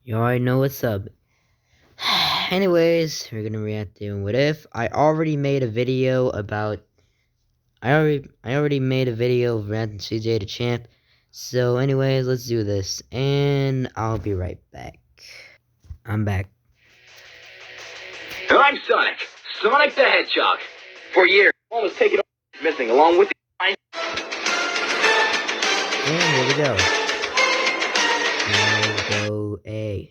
You already know what's up. Anyways, we're gonna react to What If. I already made a video about I already made a video of reacting CJ to Champ. So anyways, let's do this. And I'll be right back. I'm back. I'm Sonic. Sonic the Hedgehog. For years, almost taken missing along with the And here we go. Let's go A.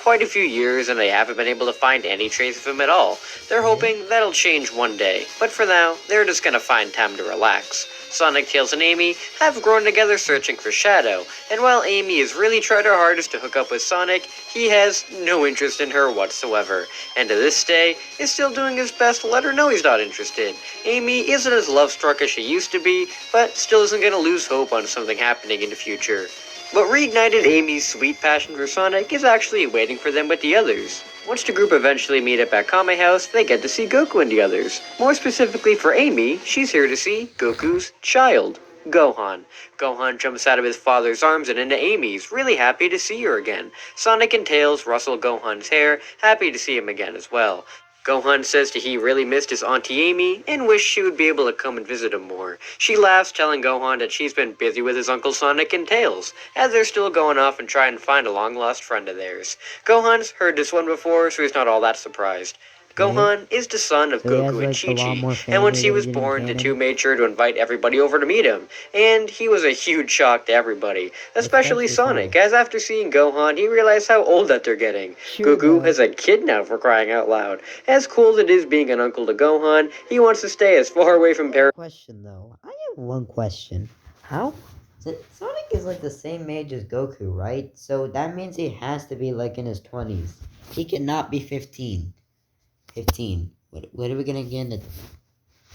Quite a few years and they haven't been able to find any trace of him at all. They're hoping that'll change one day, but for now, they're just gonna find time to relax. Sonic, Tails, and Amy have grown together searching for Shadow, and while Amy has really tried her hardest to hook up with Sonic, he has no interest in her whatsoever, and to this day, is still doing his best to let her know he's not interested. Amy isn't as love-struck as she used to be, but still isn't gonna lose hope on something happening in the future. What reignited Amy's sweet passion for Sonic is actually waiting for them with the others. Once the group eventually meet up at Kame House, they get to see Goku and the others. More specifically for Amy, she's here to see Goku's child, Gohan. Gohan jumps out of his father's arms and into Amy's, really happy to see her again. Sonic and Tails rustle Gohan's hair, happy to see him again as well. Gohan says that he really missed his Auntie Amy and wished she would be able to come and visit him more. She laughs, telling Gohan that she's been busy with his Uncle Sonic and Tails, as they're still going off and trying to find a long-lost friend of theirs. Gohan's heard this one before, so he's not all that surprised. Gohan is the son of Goku and Chi-Chi, and once he was born, the two made sure to invite everybody over to meet him, and he was a huge shock to everybody, especially Sonic, as after seeing Gohan, he realized how old that they're getting. Goku has a kid now, for crying out loud. As cool as it is being an uncle to Gohan, he wants to stay as far away from parents. Question though. I have one question. How? Sonic is like the same age as Goku, right? So that means he has to be like in his 20s. He cannot be 15. 15. What are we gonna get into?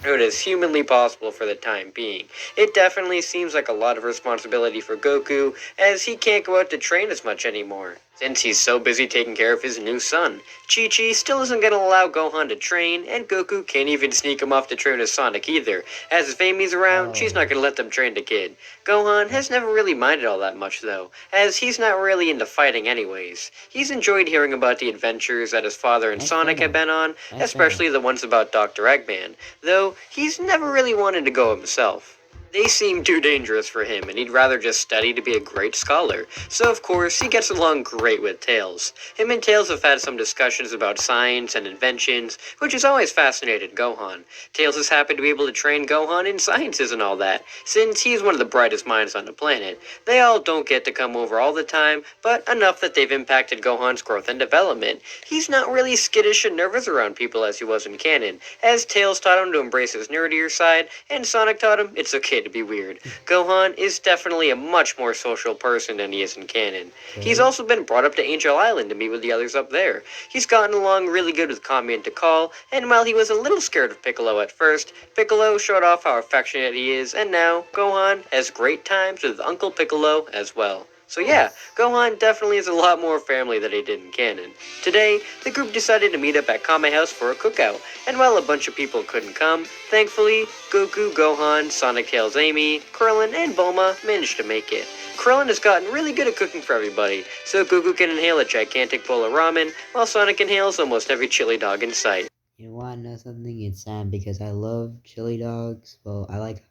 It is humanly possible for the time being. It definitely seems like a lot of responsibility for Goku, as he can't go out to train as much anymore, since he's so busy taking care of his new son. Chi-Chi still isn't going to allow Gohan to train, and Goku can't even sneak him off to train with Sonic either, as if Amy's around, she's not going to let them train the kid. Gohan has never really minded all that much though, as he's not really into fighting anyways. He's enjoyed hearing about the adventures that his father and Sonic have been on, especially the ones about Dr. Eggman, though he's never really wanted to go himself. They seem too dangerous for him, and he'd rather just study to be a great scholar. So, of course, he gets along great with Tails. Him and Tails have had some discussions about science and inventions, which has always fascinated Gohan. Tails is happy to be able to train Gohan in sciences and all that, since he's one of the brightest minds on the planet. They all don't get to come over all the time, but enough that they've impacted Gohan's growth and development. He's not really skittish and nervous around people as he was in canon, as Tails taught him to embrace his nerdier side, and Sonic taught him it's okay to be weird. Gohan is definitely a much more social person than he is in canon. He's also been brought up to Angel Island to meet with the others up there. He's gotten along really good with Kami and Tikal, and while he was a little scared of Piccolo at first, Piccolo showed off how affectionate he is, and now Gohan has great times with Uncle Piccolo as well. So yeah, Gohan definitely has a lot more family than he did in canon. Today, the group decided to meet up at Kame House for a cookout, and while a bunch of people couldn't come, thankfully, Goku, Gohan, Sonic, Tails, Amy, Krillin, and Bulma managed to make it. Krillin has gotten really good at cooking for everybody, so Goku can inhale a gigantic bowl of ramen, while Sonic inhales almost every chili dog in sight. You want to know something? It's sad because I love chili dogs. Well, I like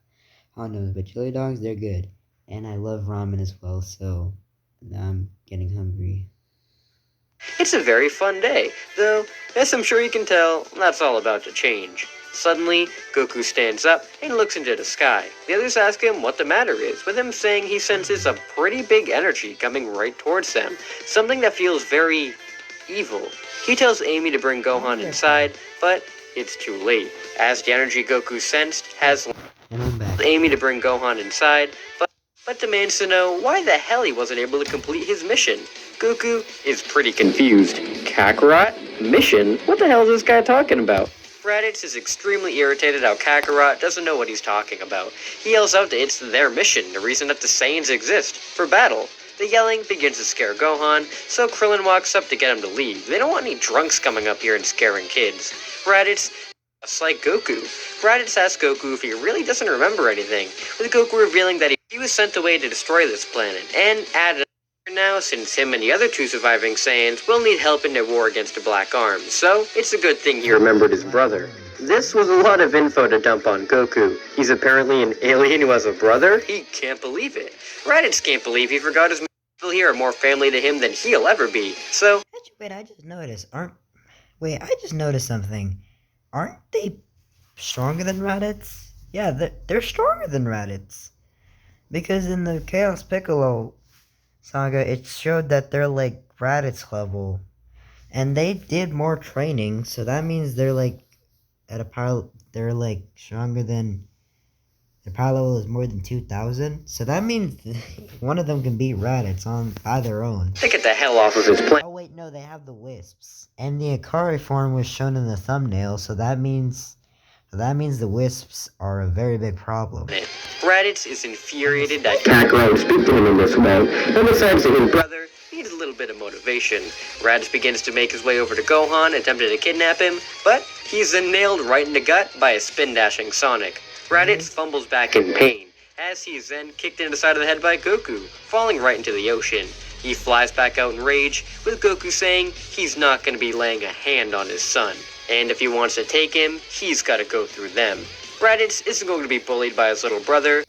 hot dogs, but chili dogs, they're good. And I love ramen as well, so now I'm getting hungry. It's a very fun day, though, as I'm sure you can tell, that's all about to change. Suddenly, Goku stands up and looks into the sky. The others ask him what the matter is, with him saying he senses a pretty big energy coming right towards them, something that feels very evil. He tells Amy to bring Gohan inside, but it's too late, as the energy Goku sensed has Amy to bring Gohan inside, but demands to know why the hell he wasn't able to complete his mission. Goku is pretty confused. Kakarot? Mission? What the hell is this guy talking about? Raditz is extremely irritated how Kakarot doesn't know what he's talking about. He yells out that it's their mission, the reason that the Saiyans exist, for battle. The yelling begins to scare Gohan, so Krillin walks up to get him to leave. They don't want any drunks coming up here and scaring kids. Raditz, just like Goku. Raditz asks Goku if he really doesn't remember anything, with Goku revealing that he was sent away to destroy this planet, and added now, since him and the other two surviving Saiyans will need help in their war against the Black Arm, so it's a good thing he remembered his brother. This was a lot of info to dump on Goku. He's apparently an alien who has a brother? He can't believe it. Raditz can't believe he forgot his people here are more family to him than he'll ever be, so... Wait, I just noticed something. Aren't they stronger than Raditz? Yeah, they're stronger than Raditz. Because in the Chaos Piccolo saga, it showed that they're like Raditz level. And they did more training, so that means they're like at a power, they're like stronger than, their power level is more than 2,000. So that means one of them can beat Raditz by their own. They get the hell off of his planet. Oh wait, no, they have the Wisps. And the Akari form was shown in the thumbnail, so that means the Wisps are a very big problem. Raditz is infuriated that Kakarot would speak to him in this way, and decides that his brother needs a little bit of motivation. Raditz begins to make his way over to Gohan, attempting to kidnap him, but he's then nailed right in the gut by a spin-dashing Sonic. Raditz fumbles back in pain, as he is then kicked in the side of the head by Goku, falling right into the ocean. He flies back out in rage, with Goku saying he's not going to be laying a hand on his son, and if he wants to take him, he's got to go through them. Raditz isn't going to be bullied by his little brother.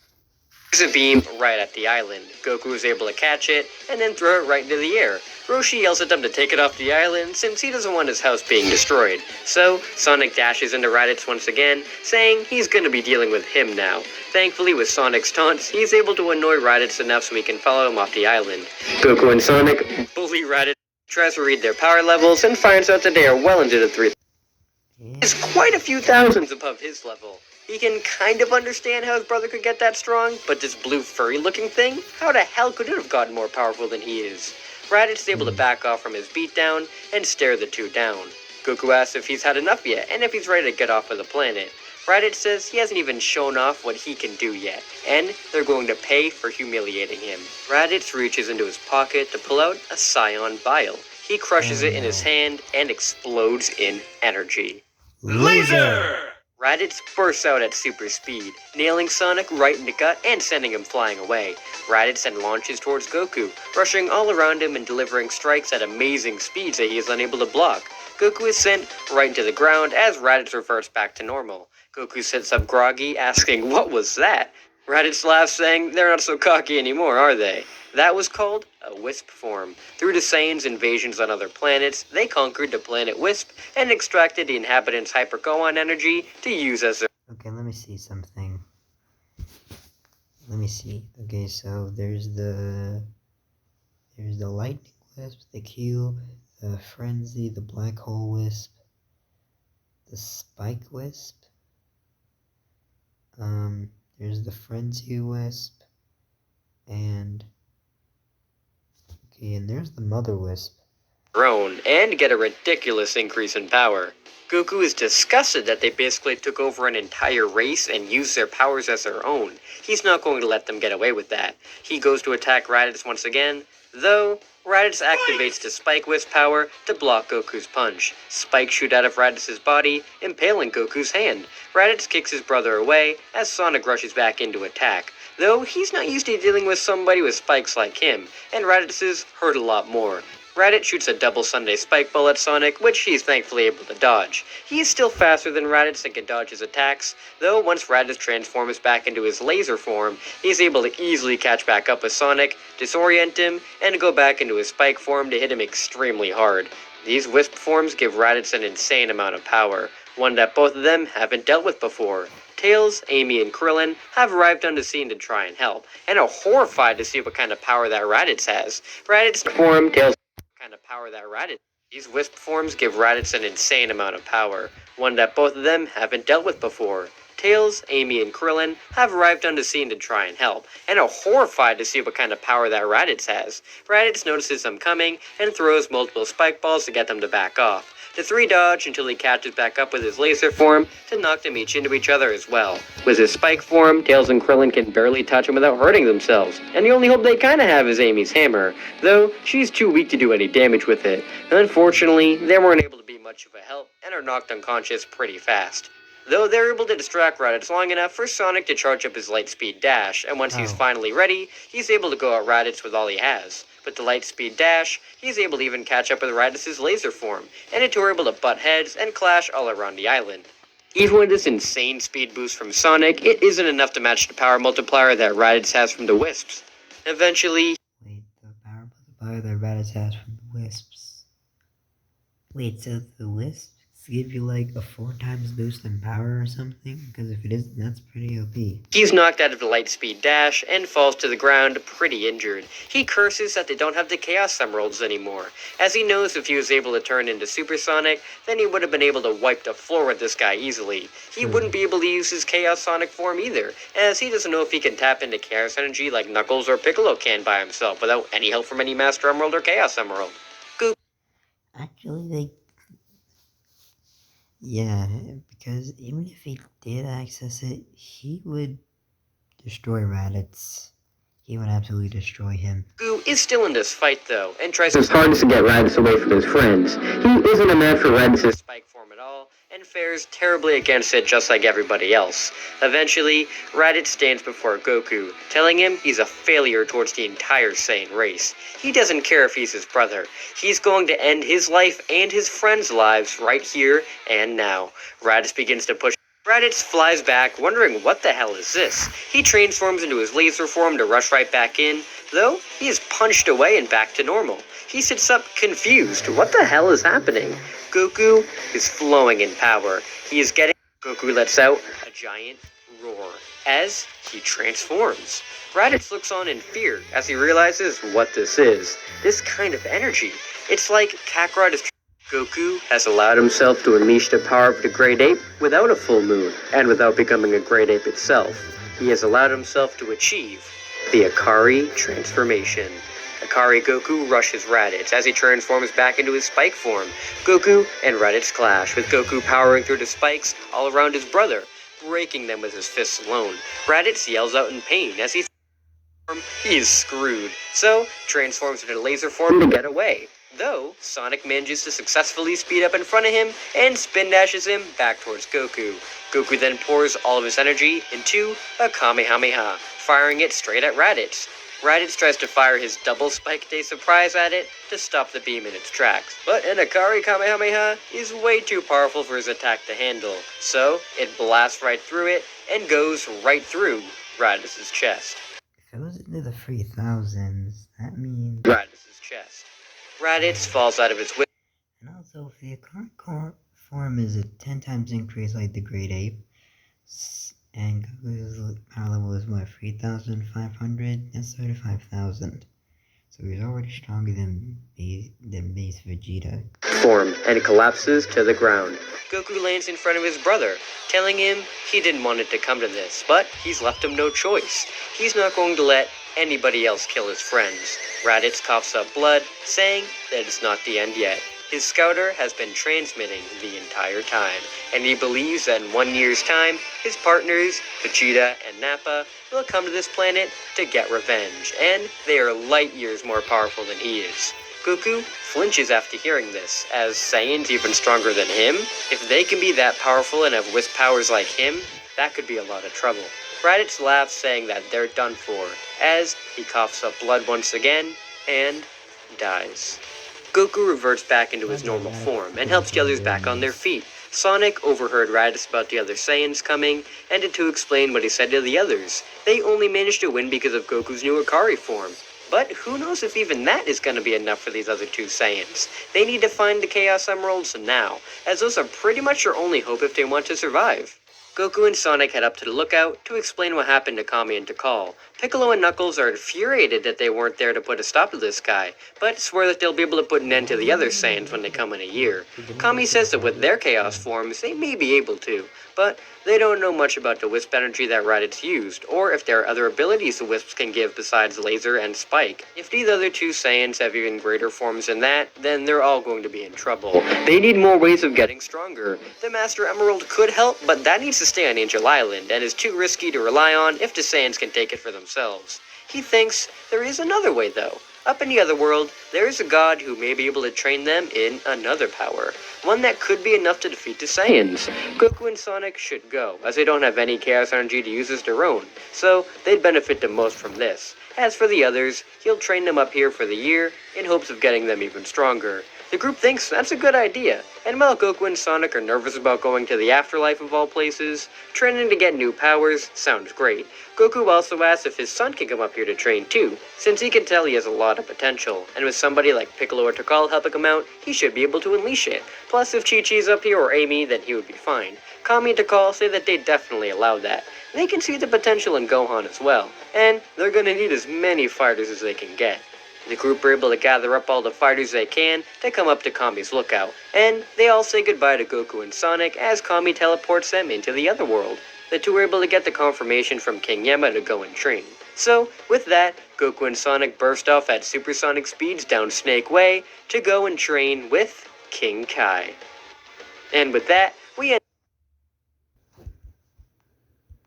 There's a beam right at the island. Goku is able to catch it, and then throw it right into the air. Roshi yells at them to take it off the island, since he doesn't want his house being destroyed. So, Sonic dashes into Raditz once again, saying he's going to be dealing with him now. Thankfully, with Sonic's taunts, he's able to annoy Raditz enough so he can follow him off the island. Goku and Sonic bully Raditz, tries to read their power levels, and finds out that they are well into the 3,000s. He's quite a few thousands above his level. He can kind of understand how his brother could get that strong, but this blue furry-looking thing? How the hell could it have gotten more powerful than he is? Raditz is able to back off from his beatdown and stare the two down. Goku asks if he's had enough yet, and if he's ready to get off of the planet. Raditz says he hasn't even shown off what he can do yet, and they're going to pay for humiliating him. Raditz reaches into his pocket to pull out a saiyan bile. He crushes it in his hand and explodes in energy. Laser! Raditz bursts out at super speed, nailing Sonic right in the gut and sending him flying away. Raditz then launches towards Goku, rushing all around him and delivering strikes at amazing speeds that he is unable to block. Goku is sent right into the ground as Raditz reverts back to normal. Goku sits up groggy, asking, "What was that?" Raditz laughs, saying, "They're not so cocky anymore, are they?" That was called a Wisp form. Through the Saiyans' invasions on other planets, they conquered the planet Wisp and extracted the inhabitants' Hyper-Gohan energy to use as their... Okay, let me see something. Let me see. Okay, so there's the lightning wisp, the cube, the frenzy, the black hole wisp, the spike wisp. There's the frenzy wisp, and there's the mother wisp. ...own, and get a ridiculous increase in power. Goku is disgusted that they basically took over an entire race and used their powers as their own. He's not going to let them get away with that. He goes to attack Raditz once again, though Raditz activates the Spike Wisp power to block Goku's punch. Spikes shoot out of Raditz's body, impaling Goku's hand. Raditz kicks his brother away as Sonic rushes back in to attack, though he's not used to dealing with somebody with spikes like him, and Raditz's hurt a lot more. Raditz shoots a double Sunday spike ball at Sonic, which he's thankfully able to dodge. He is still faster than Raditz and can dodge his attacks, though once Raditz transforms back into his laser form, he's able to easily catch back up with Sonic, disorient him, and go back into his spike form to hit him extremely hard. These Wisp forms give Raditz an insane amount of power, one that both of them haven't dealt with before. Tails, Amy, and Krillin have arrived on the scene to try and help, and are horrified to see what kind of power that Raditz has. Raditz form, Tails kind of power that Raditz. These Wisp forms give Raditz an insane amount of power, one that both of them haven't dealt with before. Tails, Amy, and Krillin have arrived on the scene to try and help, and are horrified to see what kind of power that Raditz has. Raditz notices them coming and throws multiple spike balls to get them to back off. The three dodge until he catches back up with his laser form to knock them each into each other as well. With his spike form, Tails and Krillin can barely touch him without hurting themselves, and the only hope they kinda have is Amy's hammer, though she's too weak to do any damage with it. Unfortunately, they weren't able to be much of a help and are knocked unconscious pretty fast. though they're able to distract Raditz long enough for Sonic to charge up his Lightspeed Dash, and once he's finally ready, he's able to go at Raditz with all he has. With the Lightspeed Dash, he's able to even catch up with Raditz's laser form, and the two are able to butt heads and clash all around the island. Even with this insane speed boost from Sonic, it isn't enough to match the power multiplier that Raditz has from the Wisps. Eventually... Wait, the power multiplier that Raditz has from the Wisps. Wait, so the Wisps give you like a 4 times boost in power or something? Because if it isn't, that's pretty OP. He's knocked out of the Lightspeed Dash and falls to the ground pretty injured. He curses that they don't have the Chaos Emeralds anymore, as he knows if he was able to turn into Super Sonic, then he would have been able to wipe the floor with this guy easily. He wouldn't be able to use his Chaos Sonic form either, as he doesn't know if he can tap into Chaos Energy like Knuckles or Piccolo can by himself without any help from any Master Emerald or Chaos Emerald. Actually, yeah, because even if he did access it, he would destroy Raditz. He would absolutely destroy him. Goku is still in this fight though, and tries his hardest to get Raditz away from his friends. He isn't a match for Raditz's spike form at all, and fares terribly against it just like everybody else. Eventually, Raditz stands before Goku, telling him he's a failure towards the entire Saiyan race. He doesn't care if he's his brother. He's going to end his life and his friends' lives right here and now. Raditz begins to push. Raditz flies back, wondering what the hell is this. He transforms into his laser form to rush right back in, though he is punched away and back to normal. He sits up confused. What the hell is happening? Goku is flowing in power. Goku lets out a giant roar as he transforms. Raditz looks on in fear as he realizes what this is. This kind of energy. It's like Kakarot is... Goku has allowed himself to unleash the power of the Great Ape without a full moon, and without becoming a Great Ape itself. He has allowed himself to achieve the Akari transformation. Akari Goku rushes Raditz as he transforms back into his spike form. Goku and Raditz clash, with Goku powering through the spikes all around his brother, breaking them with his fists alone. Raditz yells out in pain as he is screwed, so transforms into laser form to get away. Though, Sonic manages to successfully speed up in front of him and spin dashes him back towards Goku. Goku then pours all of his energy into a Kamehameha, firing it straight at Raditz. Raditz tries to fire his double Spike Day surprise at it to stop the beam in its tracks, but an Akari Kamehameha is way too powerful for his attack to handle, so it blasts right through it and goes right through Raditz's chest. If it was into the 3000s, that means... Raditz's chest. Raditz falls out of his whip. And also, if the Akari form is a 10 times increase like the Great Ape, and Goku's power level is what, 3,500? That's 35,000. So he's already stronger than base Vegeta. Form, and collapses to the ground. Goku lands in front of his brother, telling him he didn't want it to come to this, but he's left him no choice. He's not going to let anybody else kill his friends. Raditz coughs up blood, saying that it's not the end yet. His scouter has been transmitting the entire time, and he believes that in 1 year's time, his partners, Vegeta and Nappa, will come to this planet to get revenge, and they are light years more powerful than he is. Goku flinches after hearing this, as Saiyan's even stronger than him. If they can be that powerful and have wisp powers like him, that could be a lot of trouble. Raditz laughs, saying that they're done for, as he coughs up blood once again, and dies. Goku reverts back into his normal form, and helps the others back on their feet. Sonic overheard Raditz about the other Saiyans coming, and to explain what he said to the others. They only managed to win because of Goku's new Akari form. But who knows if even that is going to be enough for these other two Saiyans. They need to find the Chaos Emeralds now, as those are pretty much their only hope if they want to survive. Goku and Sonic head up to the lookout to explain what happened to Kami and Tikal. Piccolo and Knuckles are infuriated that they weren't there to put a stop to this guy, but swear that they'll be able to put an end to the other Saiyans when they come in a year. Kami says that with their Chaos forms, they may be able to, but they don't know much about the Wisp energy that Raditz used, or if there are other abilities the Wisps can give besides Laser and Spike. If these other two Saiyans have even greater forms than that, then they're all going to be in trouble. They need more ways of getting stronger. The Master Emerald could help, but that needs to stay on Angel Island, and is too risky to rely on if the Saiyans can take it for themselves. He thinks there is another way though. Up in the other world, there is a god who may be able to train them in another power, one that could be enough to defeat the Saiyans. Goku and Sonic should go, as they don't have any Chaos Energy to use as their own, so they'd benefit the most from this. As for the others, he'll train them up here for the year, in hopes of getting them even stronger. The group thinks that's a good idea, and while Goku and Sonic are nervous about going to the afterlife of all places, training to get new powers sounds great. Goku also asks if his son can come up here to train too, since he can tell he has a lot of potential, and with somebody like Piccolo or Tikal helping him out, he should be able to unleash it. Plus, if Chi-Chi's up here or Amy, then he would be fine. Kami and Tikal say that they definitely allow that. They can see the potential in Gohan as well, and they're gonna need as many fighters as they can get. The group are able to gather up all the fighters they can to come up to Kami's lookout, and they all say goodbye to Goku and Sonic as Kami teleports them into the other world. The two are able to get the confirmation from King Yama to go and train. So, with that, Goku and Sonic burst off at supersonic speeds down Snake Way to go and train with King Kai. And with that, we end.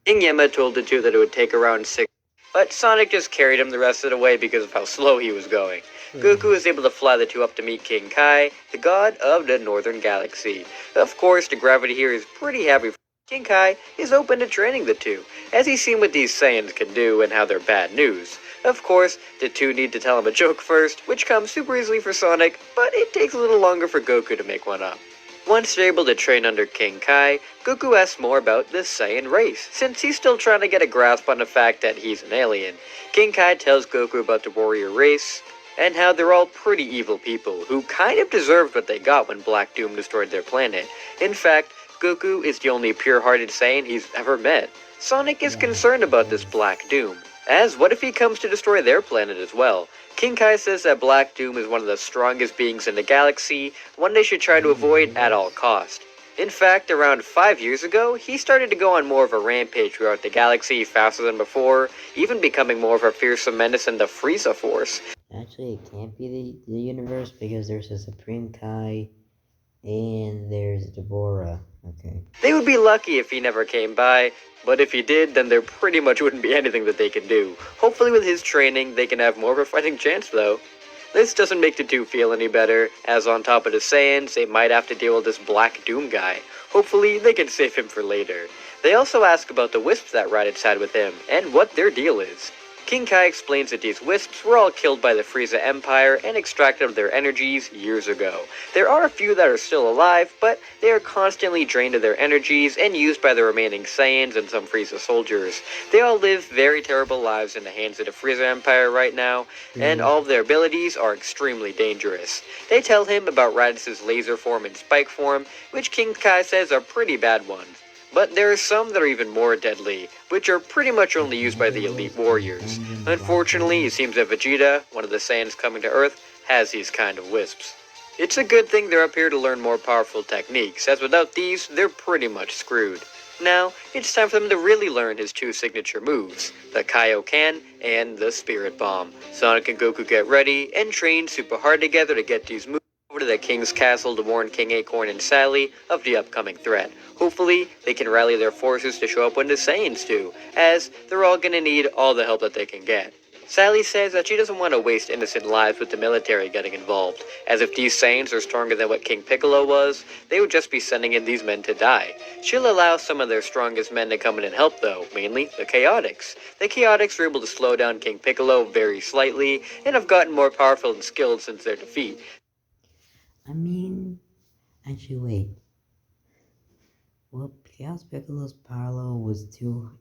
King Yama told the two that it would take around 6, but Sonic just carried him the rest of the way because of how slow he was going. Goku was able to fly the two up to meet King Kai, the god of the Northern Galaxy. Of course, the gravity here is pretty heavy. King Kai is open to training the two, as he's seen what these Saiyans can do and how they're bad news. Of course, the two need to tell him a joke first, which comes super easily for Sonic, but it takes a little longer for Goku to make one up. Once they're able to train under King Kai, Goku asks more about the Saiyan race, since he's still trying to get a grasp on the fact that he's an alien. King Kai tells Goku about the warrior race, and how they're all pretty evil people, who kind of deserved what they got when Black Doom destroyed their planet. In fact, Goku is the only pure-hearted Saiyan he's ever met. Sonic is concerned about this Black Doom, as what if he comes to destroy their planet as well? King Kai says that Black Doom is one of the strongest beings in the galaxy, one they should try to avoid at all cost. In fact, around 5 years ago, he started to go on more of a rampage throughout the galaxy faster than before, even becoming more of a fearsome menace in the Frieza Force. Actually, it can't be the universe because there's a Supreme Kai and there's Deborah. Okay. They would be lucky if he never came by, but if he did, then there pretty much wouldn't be anything that they can do. Hopefully with his training, they can have more of a fighting chance though. This doesn't make the two feel any better, as on top of the Saiyans, they might have to deal with this Black Doom guy. Hopefully, they can save him for later. They also ask about the wisps that Raditz had with him, and what their deal is. King Kai explains that these wisps were all killed by the Frieza Empire and extracted of their energies years ago. There are a few that are still alive, but they are constantly drained of their energies and used by the remaining Saiyans and some Frieza soldiers. They all live very terrible lives in the hands of the Frieza Empire right now, and all of their abilities are extremely dangerous. They tell him about Raditz's laser form and spike form, which King Kai says are pretty bad ones. But there are some that are even more deadly, which are pretty much only used by the elite warriors. Unfortunately, it seems that Vegeta, one of the Saiyans coming to Earth, has these kind of wisps. It's a good thing they're up here to learn more powerful techniques, as without these, they're pretty much screwed. Now, it's time for them to really learn his two signature moves, the Kaioken and the Spirit Bomb. Sonic and Goku get ready and train super hard together to get these moves over to the King's Castle to warn King Acorn and Sally of the upcoming threat. Hopefully, they can rally their forces to show up when the Saiyans do, as they're all gonna need all the help that they can get. Sally says that she doesn't want to waste innocent lives with the military getting involved, as if these Saiyans are stronger than what King Piccolo was, they would just be sending in these men to die. She'll allow some of their strongest men to come in and help though, mainly the Chaotix. The Chaotix were able to slow down King Piccolo very slightly, and have gotten more powerful and skilled since their defeat. I mean, actually, wait. Well, Chaos Piccolo's power was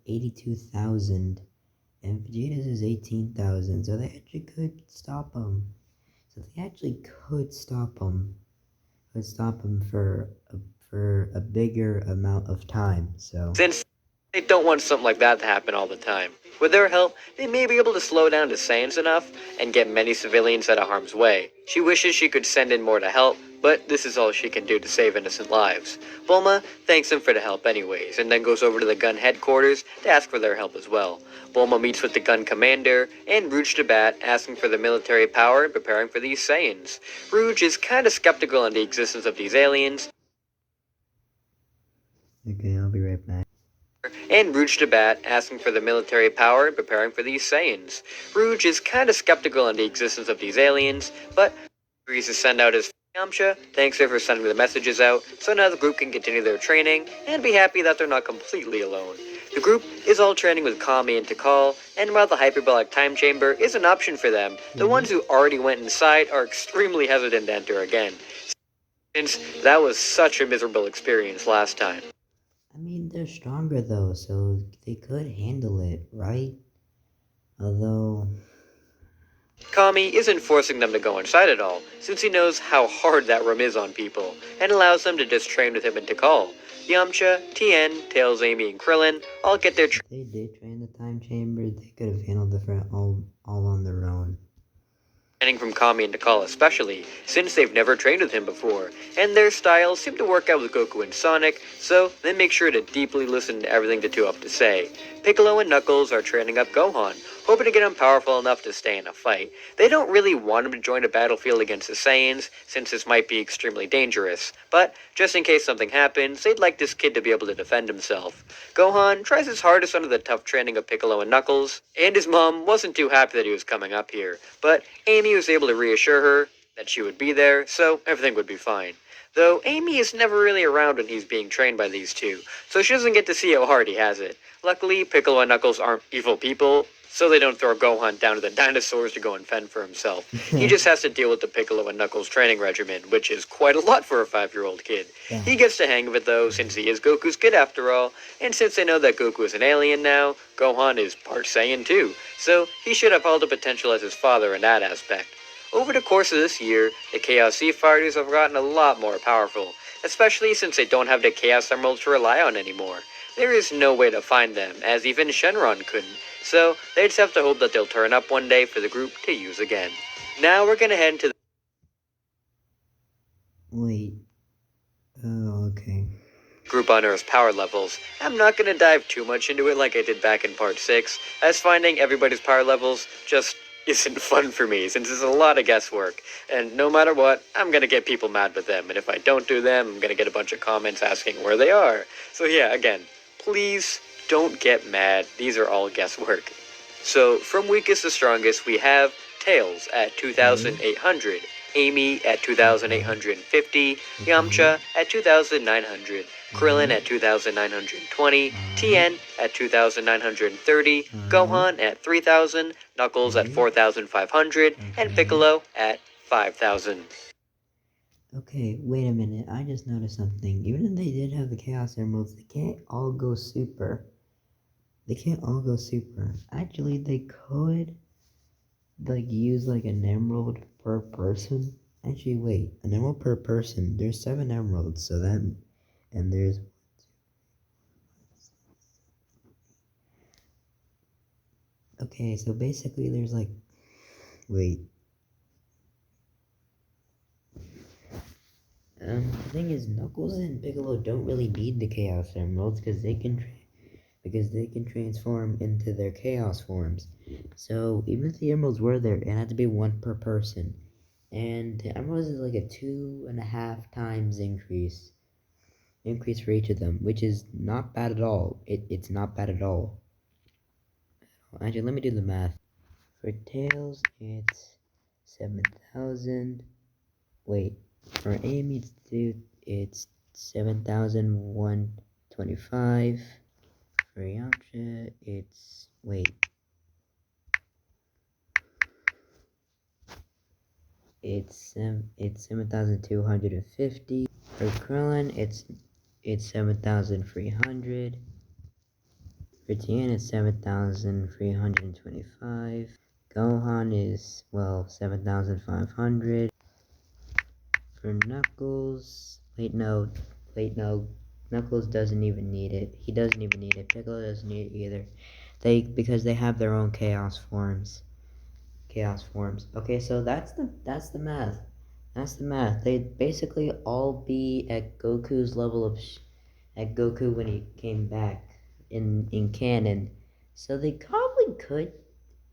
82,000, and Vegeta's is 18,000, so they actually could stop him. Could stop him for a bigger amount of time. So Since they don't want something like that to happen all the time. With their help, they may be able to slow down the Saiyans enough and get many civilians out of harm's way. She wishes she could send in more to help, but this is all she can do to save innocent lives. Bulma thanks them for the help anyways, and then goes over to the gun headquarters to ask for their help as well. Bulma meets with the gun commander and Rouge the Bat, asking for the military power and preparing for these Saiyans. Rouge is kinda skeptical on the existence of these aliens. okay, I'll be right back. and Rouge to bat, asking for the military power and preparing for these Saiyans. Rouge is kinda skeptical on the existence of these aliens, but agrees to send out his Yamcha, thanks her for sending the messages out, so now the group can continue their training and be happy that they're not completely alone. The group is all training with Kami and Tikal, and while the hyperbolic time chamber is an option for them, the ones who already went inside are extremely hesitant to enter again, since that was such a miserable experience last time. I mean, they're stronger though, so they could handle it, right? Although, Kami isn't forcing them to go inside at all, since he knows how hard that room is on people, and allows them to just train with him and Tikal. Yamcha, Tien, Tails, Amy, and Krillin all get their if they did train the time chamber, they could have handled the threat all on their own. training from Kami and Tikal especially, since they've never trained with him before, and their styles seem to work out with Goku and Sonic, so they make sure to deeply listen to everything the two have to say. Piccolo and Knuckles are training up Gohan, hoping to get him powerful enough to stay in a fight. They don't really want him to join a battlefield against the Saiyans, since this might be extremely dangerous, but just in case something happens, they'd like this kid to be able to defend himself. Gohan tries his hardest under the tough training of Piccolo and Knuckles, and his mom wasn't too happy that he was coming up here, but Amy was able to reassure her that she would be there, so everything would be fine. Though Amy is never really around when he's being trained by these two, so she doesn't get to see how hard he has it. Luckily, Piccolo and Knuckles aren't evil people, so they don't throw Gohan down to the dinosaurs to go and fend for himself. He just has to deal with the Piccolo and Knuckles training regimen, which is quite a lot for a 5-year-old kid. Yeah. He gets the hang of it though, since he is Goku's kid after all, and since they know that Goku is an alien now, Gohan is part Saiyan too, so he should have all the potential as his father in that aspect. Over the course of this year, the Chaos Z Fighters have gotten a lot more powerful, especially since they don't have the Chaos Emeralds to rely on anymore. There is no way to find them, as even Shenron couldn't, so they just have to hope that they'll turn up one day for the group to use again. Now we're gonna head into the Wait. Oh, okay. group on Earth's power levels. I'm not gonna dive too much into it like I did back in part 6, as finding everybody's power levels just isn't fun for me, since it's a lot of guesswork, and no matter what, I'm gonna get people mad with them, and if I don't do them, I'm gonna get a bunch of comments asking where they are. So yeah, again, please don't get mad, these are all guesswork. So, from weakest to strongest, we have Tails at 2,800, Amy at 2,850, Yamcha at 2,900, Krillin at 2,920, Tien at 2,930, Gohan at 3,000, Knuckles at 4,500, and Piccolo at 5,000. Okay, wait a minute. I just noticed something. Even if they did have the Chaos Emeralds, they can't all go super. They can't all go super. Actually, they could, like, use, like, an emerald per person. Actually, wait. An emerald per person. There's 7 emeralds, so that... And there's... Okay, so basically there's, like... Wait. The thing is, Knuckles and Piccolo don't really need the Chaos Emeralds because they can transform into their Chaos forms. So even if the Emeralds were there, it had to be 1 per person, and the Emeralds is like a 2.5 times increase for each of them, which is not bad at all. It's not bad at all. Actually, let me do the math. For Tails, it's 7,000. Wait. For Amy, it's 7,125. For Yamcha, it's it's 7,250. For Krillin, it's 7,300. For Tien, it's 7,325. Gohan is 7,500. For Knuckles, Knuckles doesn't even need it. He doesn't even need it. Piccolo doesn't need it either. Because they have their own chaos forms. Okay, so that's the math. That's the math. They'd basically all be at Goku's level of at Goku when he came back in canon. So they probably could.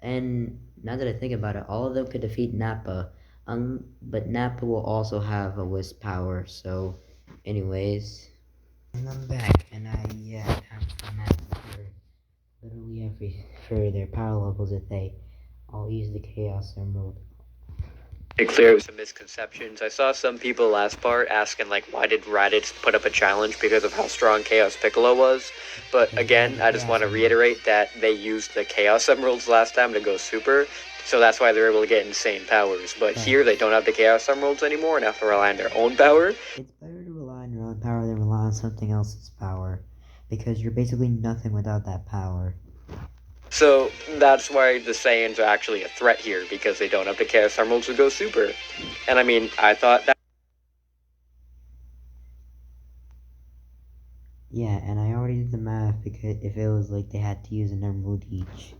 And now that I think about it, all of them could defeat Nappa. But Nappa will also have a wisp power. So, anyways, and I'm back, and I the map for their power levels if they all use the Chaos Emerald. To clear some misconceptions, I saw some people last part asking like, why did Raditz put up a challenge because of how strong Chaos Piccolo was? But again, I just want to reiterate that they used the Chaos Emeralds last time to go super, so that's why they're able to get insane powers. But here they don't have the Chaos Emeralds anymore and have to rely on their own power. It's better to rely on your own power than rely on something else's power, because you're basically nothing without that power. So that's why the Saiyans are actually a threat here, because they don't have the Chaos Emeralds to go super. And I mean, I thought that... Yeah, and I already did the math, because if it was like they had to use an emerald each.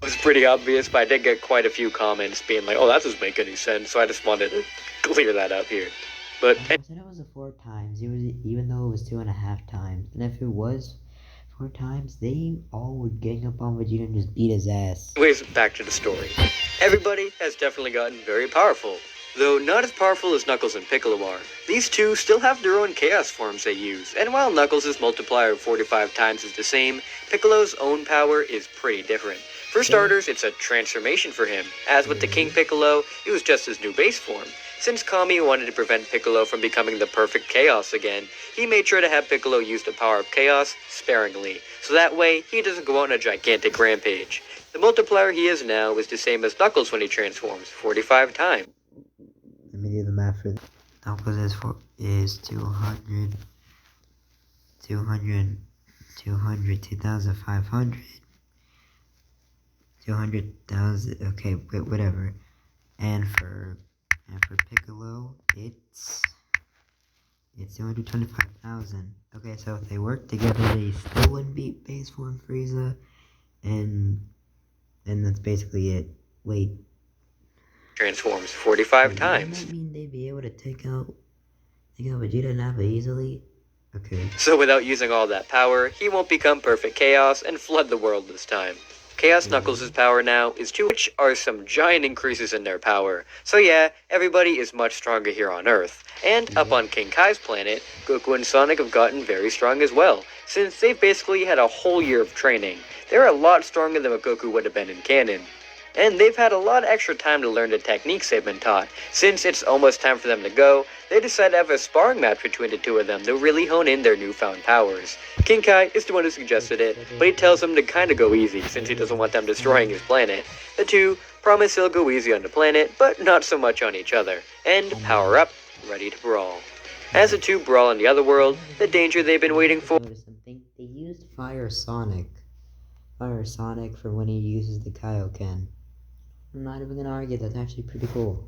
was pretty obvious, but I did get quite a few comments being like, oh, that doesn't make any sense, so I just wanted to clear that up here. But... I said it was 4 times, even though it was 2.5 times, and if it was 4 times, they all would gang up on Vegeta and just beat his ass. Anyways, back to the story. Everybody has definitely gotten very powerful, though not as powerful as Knuckles and Piccolo are. These two still have their own Chaos forms they use, and while Knuckles' multiplier of 45 times is the same, Piccolo's own power is pretty different. For starters, it's a transformation for him. As with the King Piccolo, it was just his new base form. Since Kami wanted to prevent Piccolo from becoming the perfect Chaos again, he made sure to have Piccolo use the power of Chaos sparingly, so that way he doesn't go on a gigantic rampage. The multiplier he is now is the same as Knuckles when he transforms, 45 times. Let me do the math for this. Knuckles is 200, 2,500, 200,000, okay, whatever. And for Piccolo, it's 225,000. Okay, so if they work together, they still wouldn't beat base form Frieza, and that's basically it. Wait. Transforms 45 times. Doesn't that mean they'd be able to take out Vegeta and Nappa easily? Okay. So without using all that power, he won't become perfect Chaos and flood the world this time. Chaos Knuckles' power now is 2, which are some giant increases in their power. So yeah, everybody is much stronger here on Earth. And up on King Kai's planet, Goku and Sonic have gotten very strong as well, since they've basically had a whole year of training. They're a lot stronger than what Goku would have been in canon. And they've had a lot of extra time to learn the techniques they've been taught. Since it's almost time for them to go, they decide to have a sparring match between the two of them to really hone in their newfound powers. King Kai is the one who suggested it, but he tells them to kinda go easy since he doesn't want them destroying his planet. The two promise they'll go easy on the planet, but not so much on each other, and power up, ready to brawl. As the two brawl in the other world, the danger they've been waiting for... Something. They used Fire Sonic for when he uses the Kaioken. I'm not even gonna argue, that's actually pretty cool.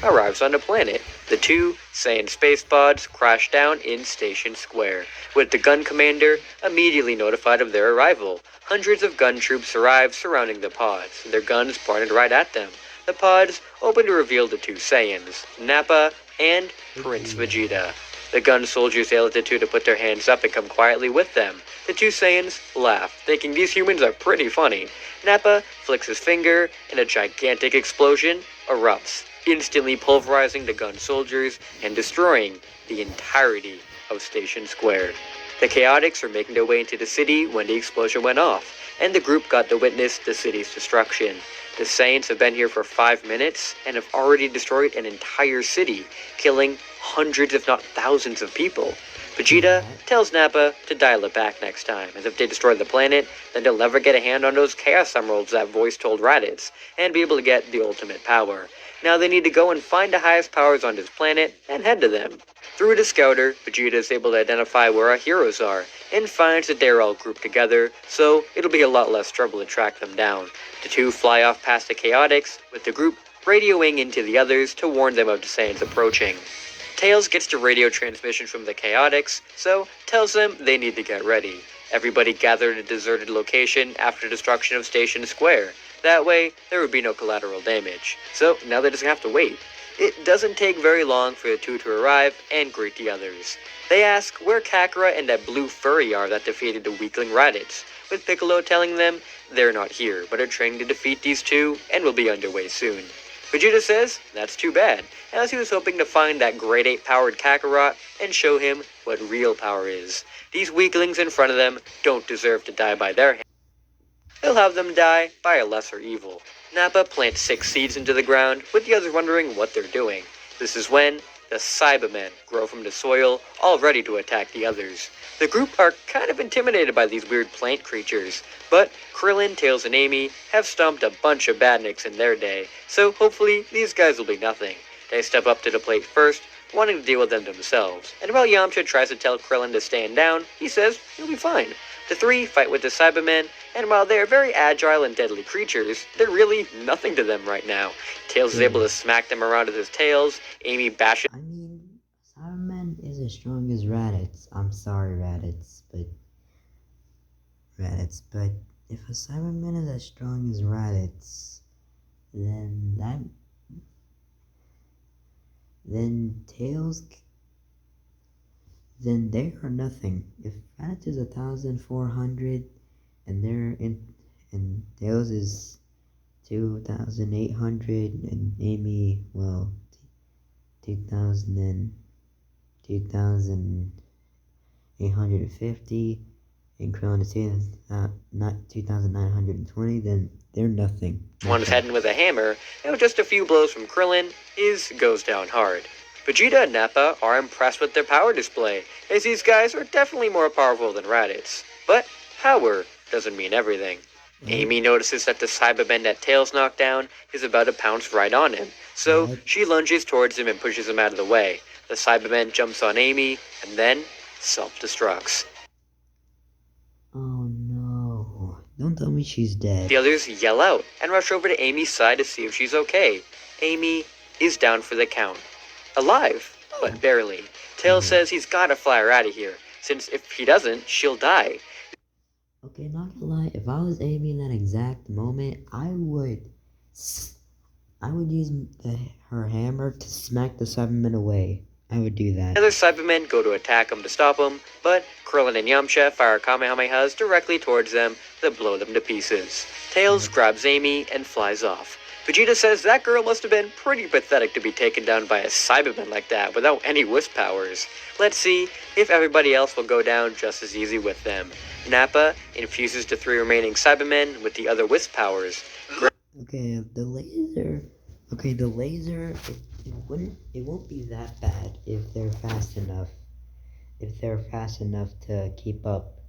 Arrives on the planet. The two Saiyan space pods crash down in Station Square, with the gun commander immediately notified of their arrival. Hundreds of gun troops arrive surrounding the pods, their guns pointed right at them. The pods open to reveal the two Saiyans, Nappa and Prince Vegeta. The gun soldiers yell at the two to put their hands up and come quietly with them. The two Saiyans laugh, thinking these humans are pretty funny. Nappa flicks his finger, and a gigantic explosion erupts, instantly pulverizing the gun soldiers and destroying the entirety of Station Square. The Chaotix are making their way into the city when the explosion went off, and the group got to witness the city's destruction. The Saiyans have been here for 5 minutes and have already destroyed an entire city, killing hundreds if not thousands of people. Vegeta tells Nappa to dial it back next time, as if they destroy the planet, then they'll never get a hand on those Chaos Emeralds that voice told Raditz, and be able to get the ultimate power. Now they need to go and find the highest powers on this planet, and head to them. Through the scouter, Vegeta is able to identify where our heroes are, and finds that they're all grouped together, so it'll be a lot less trouble to track them down. The two fly off past the Chaotix, with the group radioing into the others to warn them of the Saiyans approaching. Tails gets the radio transmission from the Chaotix, so tells them they need to get ready. Everybody gathered at a deserted location after destruction of Station Square. That way, there would be no collateral damage. So now they just have to wait. It doesn't take very long for the two to arrive and greet the others. They ask where Kakarot and that blue furry are that defeated the weakling Raditz, with Piccolo telling them they're not here, but are training to defeat these two and will be underway soon. Vegeta says that's too bad, as he was hoping to find that grade 8 powered Kakarot and show him what real power is. These weaklings in front of them don't deserve to die by their hand. He'll have them die by a lesser evil. Nappa plants 6 seeds into the ground, with the others wondering what they're doing. This is when the Cybermen grow from the soil, all ready to attack the others. The group are kind of intimidated by these weird plant creatures, but Krillin, Tails, and Amy have stomped a bunch of badniks in their day, so hopefully these guys will be nothing. They step up to the plate first, wanting to deal with them themselves, and while Yamcha tries to tell Krillin to stand down, he says he'll be fine. The 3 fight with the Cybermen, and while they're very agile and deadly creatures, they're really nothing to them right now. Tails is able to smack them around with his tails, Amy bashes... I mean, Cyberman is as strong as Raditz. I'm sorry, Raditz, but if a Cyberman is as strong as Raditz, then they are nothing. If Raditz is 1,400 and Tails is 2,800 and Amy, well, 2,850 and Krillin is 2,920, then they're nothing. One's heading with a hammer, and with just a few blows from Krillin, his goes down hard. Vegeta and Nappa are impressed with their power display, as these guys are definitely more powerful than Raditz. But power doesn't mean everything. Amy notices that the Cyberman that Tails knocked down is about to pounce right on him, so she lunges towards him and pushes him out of the way. The Cyberman jumps on Amy, and then self-destructs. Oh no, don't tell me she's dead. The others yell out and rush over to Amy's side to see if she's okay. Amy is down for the count. Alive, but barely. Tails says he's gotta fly her out of here, since if he doesn't, she'll die. Okay, not gonna lie, if I was Amy in that exact moment, I would use her hammer to smack the Cybermen away. I would do that. Other Cybermen go to attack him to stop him, but Krillin and Yamcha fire Kamehamehas directly towards them to blow them to pieces. Tails grabs Amy and flies off. Vegeta says that girl must have been pretty pathetic to be taken down by a Cyberman like that without any wisp powers. Let's see if everybody else will go down just as easy with them. Nappa infuses the 3 remaining Cybermen with the other wisp powers. Okay, the laser, it won't be that bad if they're fast enough. If they're fast enough to keep up.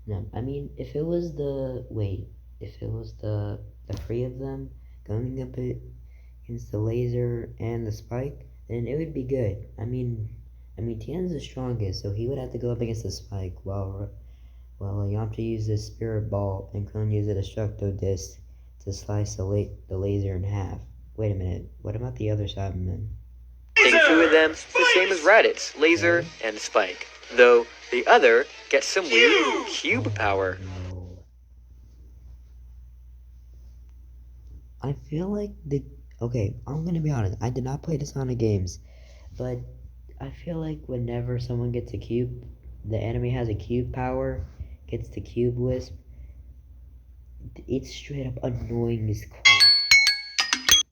No, I mean, if it was the 3 of them going up against the laser and the spike, then it would be good. I mean, Tien's the strongest, so he would have to go up against the spike, while Yamcha uses Spirit Ball and Krillin uses a Destructo Disc to slice the laser in half. Wait a minute, what about the other Cybermen? Think 2 of them the same as Raditz, Laser and Spike, though the other gets some weird cube power. No. I feel like okay, I'm gonna be honest, I did not play the Sonic games, but I feel like whenever someone gets a cube, the enemy has a cube power, gets the cube wisp, it's straight up annoying as crap.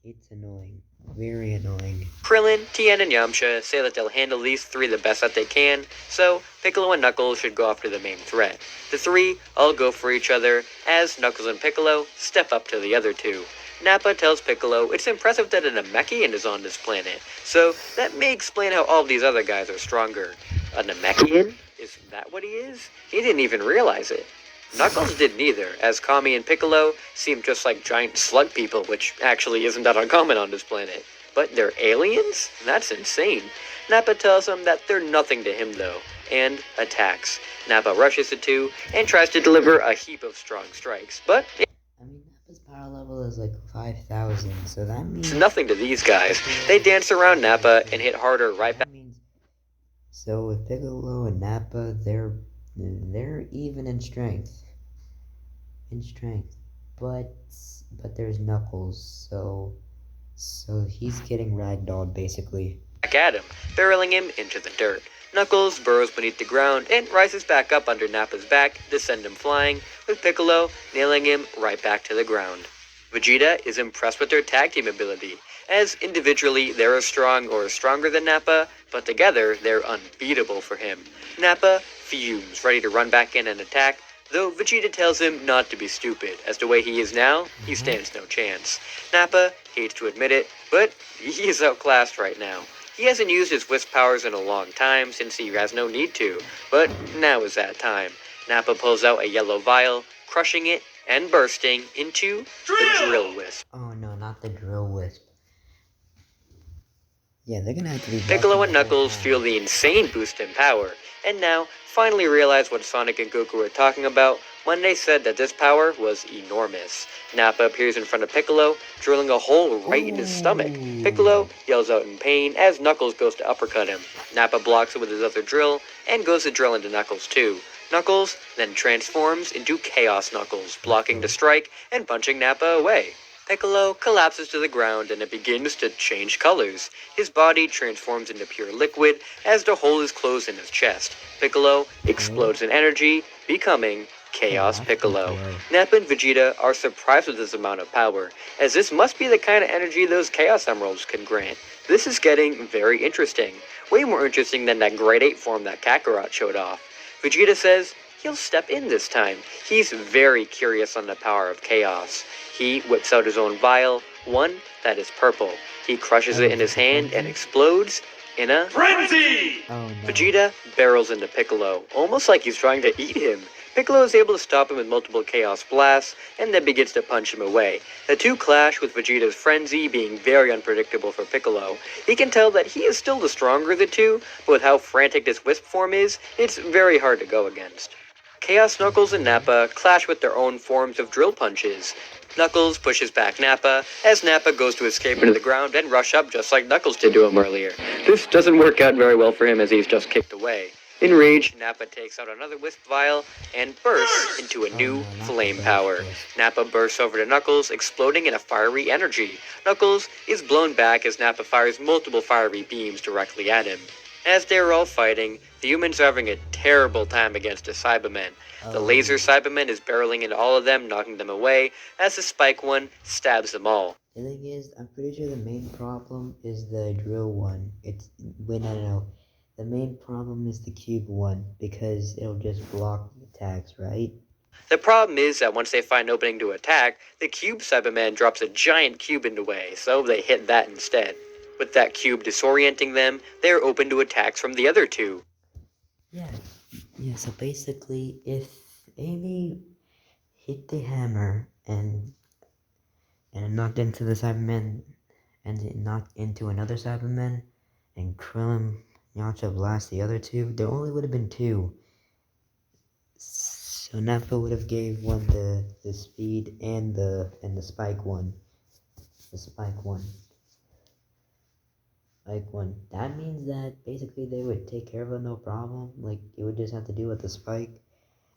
It's annoying. Very annoying. Krillin, Tien, and Yamcha say that they'll handle these 3 the best that they can, so Piccolo and Knuckles should go after the main threat. The 3 all go for each other, as Knuckles and Piccolo step up to the other 2. Nappa tells Piccolo it's impressive that a Namekian is on this planet, so that may explain how all these other guys are stronger. A Namekian? Is that what he is? He didn't even realize it. Knuckles didn't either, as Kami and Piccolo seem just like giant slug people, which actually isn't that uncommon on this planet. But they're aliens? That's insane. Nappa tells them that they're nothing to him though, and attacks. Nappa rushes the 2 and tries to deliver a heap of strong strikes, but I mean, Nappa's power level is like 5,000, so that means... it's nothing to these guys. They dance around Nappa and hit harder right back. So with Piccolo and Nappa, they're even in strength. But there's Knuckles, so he's getting ragdolled basically. Back at him, barreling him into the dirt. Knuckles burrows beneath the ground and rises back up under Nappa's back to send him flying, with Piccolo nailing him right back to the ground. Vegeta is impressed with their tag team ability, as individually they're as strong or stronger than Nappa, but together they're unbeatable for him. Nappa fumes, ready to run back in and attack, though Vegeta tells him not to be stupid, as the way he is now, he stands no chance. Nappa hates to admit it, but he is outclassed right now. He hasn't used his Wisp powers in a long time since he has no need to, but now is that time. Nappa pulls out a yellow vial, crushing it and bursting into the Drill Wisp. Oh no, not the drill wisp. Yeah, they're gonna have to be Piccolo buffing and the whole Knuckles time. feel the insane boost in power, and now finally realize what Sonic and Goku were talking about when they said that this power was enormous. Nappa appears in front of Piccolo, drilling a hole right in his stomach. Ooh. Piccolo yells out in pain as Knuckles goes to uppercut him. Nappa blocks it with his other drill, and goes to drill into Knuckles too. Knuckles then transforms into Chaos Knuckles, blocking the strike and punching Nappa away. Piccolo collapses to the ground and it begins to change colors. His body transforms into pure liquid as the hole is closed in his chest. Piccolo explodes in energy, becoming Chaos Piccolo. Nappa and Vegeta are surprised with this amount of power, as this must be the kind of energy those Chaos Emeralds can grant. This is getting very interesting. Way more interesting than that Grade 8 form that Kakarot showed off. Vegeta says he'll step in this time. He's very curious on the power of Chaos. He whips out his own vial, one that is purple. He crushes it in his hand and explodes in a Frenzy! Oh no. Vegeta barrels into Piccolo, almost like he's trying to eat him. Piccolo is able to stop him with multiple Chaos Blasts, and then begins to punch him away. The two clash with Vegeta's frenzy being very unpredictable for Piccolo. He can tell that he is still the stronger of the two, but with how frantic this Wisp form is, it's very hard to go against. Chaos Knuckles and Nappa clash with their own forms of drill punches. Knuckles pushes back Nappa, as Nappa goes to escape into the ground and rush up just like Knuckles did to him earlier. This doesn't work out very well for him as he's just kicked away. Enraged, Nappa takes out another Wisp vial and bursts into a new flame power. Nappa bursts over to Knuckles, exploding in a fiery energy. Knuckles is blown back as Nappa fires multiple fiery beams directly at him. As they are all fighting, the humans are having a terrible time against the Cybermen. The laser Cyberman is barreling into all of them, knocking them away, as the Spike one stabs them all. The thing is, I'm pretty sure the main problem is the drill one. Wait, no. The main problem is the cube one, because it'll just block the attacks, right? The problem is that once they find an opening to attack, the cube Cyberman drops a giant cube in the way, so they hit that instead. With that cube disorienting them, they are open to attacks from the other two. Yeah, so basically, if Amy hit the hammer and it knocked into the Cyberman, and it knocked into another Cyberman, and Krillin, Yamcha blast the other two, there only would have been two. So Nappa would have gave one the speed and the spike one. The spike one. That means that basically they would take care of it no problem. Like, it would just have to do with the spike.